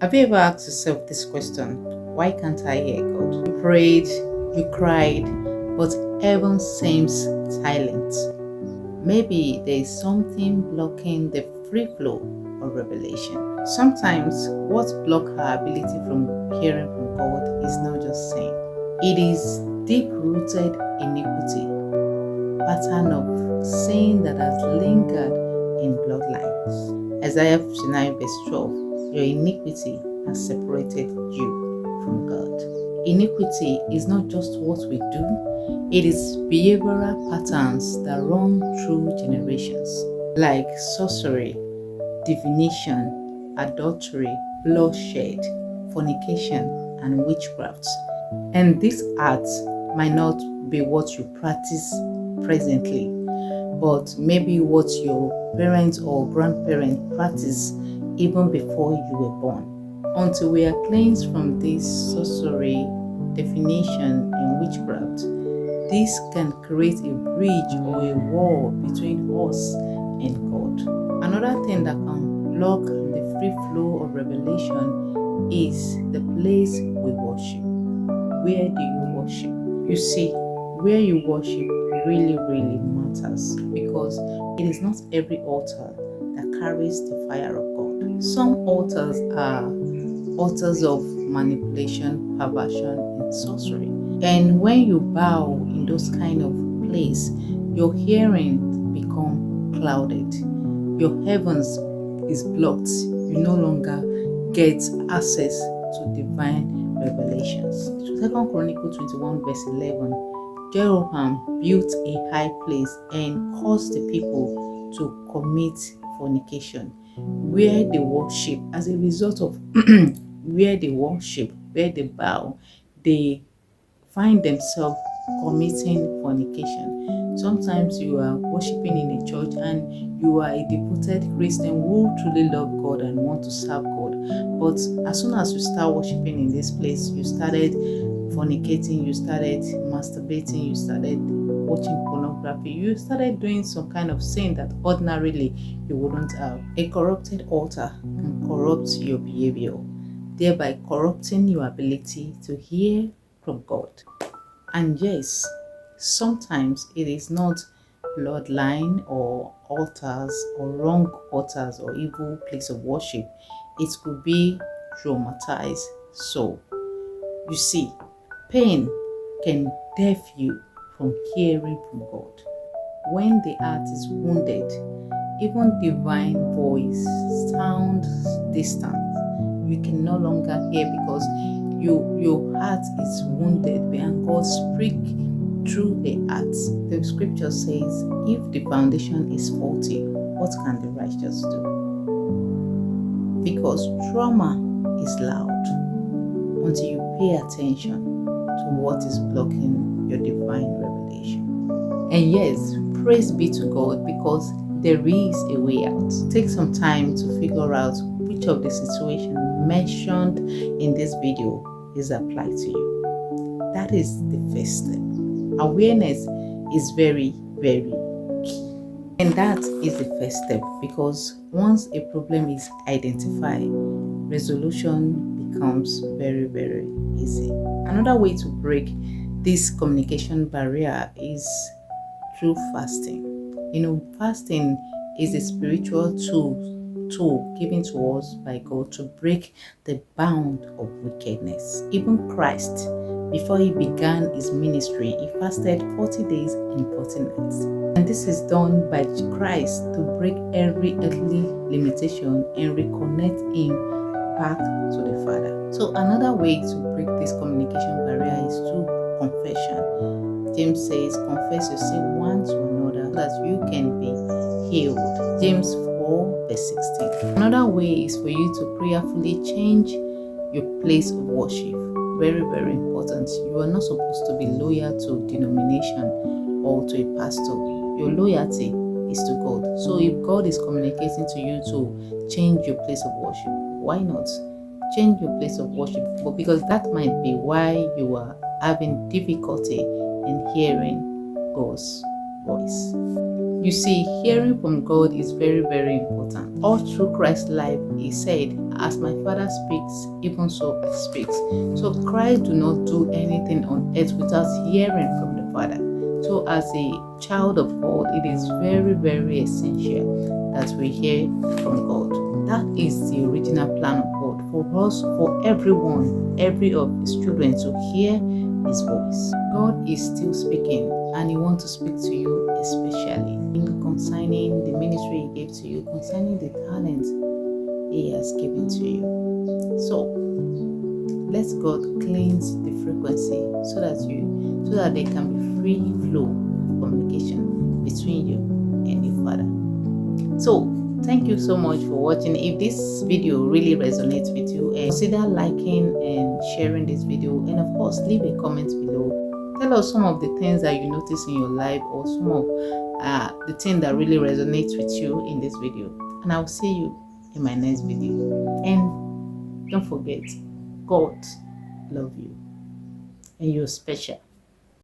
Have you ever asked yourself this question? Why can't I hear God? You prayed, you cried, but heaven seems silent. Maybe there is something blocking the free flow of revelation. Sometimes what blocks our ability from hearing from God is not just sin. It is deep-rooted iniquity, pattern of sin that has lingered in bloodlines. Isaiah 59 verse 12, your iniquity has separated you from God. Iniquity is not just what we do, it is behavioral patterns that run through generations, like sorcery, divination, adultery, bloodshed, fornication, and witchcraft. And these acts might not be what you practice presently, but maybe what your parents or grandparents practiced even before you were born. Until we are cleansed from this sorcery, definition, and witchcraft, this can create a bridge or a wall between us and God. Another thing that can block the free flow of revelation is the place we worship. Where do you worship? You see, where you worship really matters, because it is not every altar that carries the fire of God. Some altars are altars of manipulation, perversion, and sorcery. And when you bow in those kind of place, your hearing become clouded. Your heavens is blocked. You no longer get access to divine revelations. 2 Chronicles 21 verse 11, Jeroboam built a high place and caused the people to commit fornication, where they worship. As a result of where they worship, where they bow, they find themselves committing fornication. Sometimes you are worshiping in a church and you are a devoted Christian who truly love God and want to serve God. But as soon as you start worshiping in this place, you started fornicating, you started masturbating, you started watching pornography, you started doing some kind of sin that ordinarily you wouldn't have. A corrupted altar can corrupt your behavior, thereby corrupting your ability to hear from God. And yes, sometimes it is not bloodline or altars or wrong altars or evil place of worship. It could be traumatized soul. You see, pain can deaf you from hearing from God. When the heart is wounded, even divine voice sounds distant. You can no longer hear because your heart is wounded and God speaks through the heart. The scripture says, if the foundation is faulty, what can the righteous do? Because trauma is loud until you pay attention to what is blocking your divine revelation. And yes, praise be to God, because there is a way out. Take some time to figure out which of the situations mentioned in this video is applied to you. That is the first step. Awareness is very key. And that is the first step, because once a problem is identified, resolution becomes very easy. Another way to break this communication barrier is through fasting. Fasting is a spiritual tool given to us by God to break the bound of wickedness. Even Christ, before he began his ministry, he fasted 40 days and 40 nights. And this is done by Christ to break every earthly limitation and reconnect him back to the Father. So another way to break this communication barrier is through confession. James says, confess your sin one to another so that you can be healed. James 4 verse 16. Another way is for you to prayerfully change your place of worship. Very important. You are not supposed to be loyal to denomination or to a pastor. Your loyalty is to God. So if God is communicating to you to change your place of worship, why not change your place of worship? But because that might be why you are having difficulty in hearing God's voice. You see, hearing from God is very, very important. All through Christ's life, he said, as my Father speaks, even so I speak. So Christ do not do anything on earth without hearing from the Father. So as a child of God, it is very, very essential that we hear from God. That is the original plan of God for us, for everyone, every of his children to hear his voice. God is still speaking, and he wants to speak to you especially in concerning the ministry he gave to you, concerning the talent he has given to you. So let God cleanse the frequency so that there can be free flow of communication between you and your Father. So thank you so much for watching. If this video really resonates with you, consider liking and sharing this video, and of course leave a comment below. Tell us some of the things that you notice in your life, or some of the things that really resonates with you in this video, and I'll see you in my next video. And don't forget, God love you and you're special.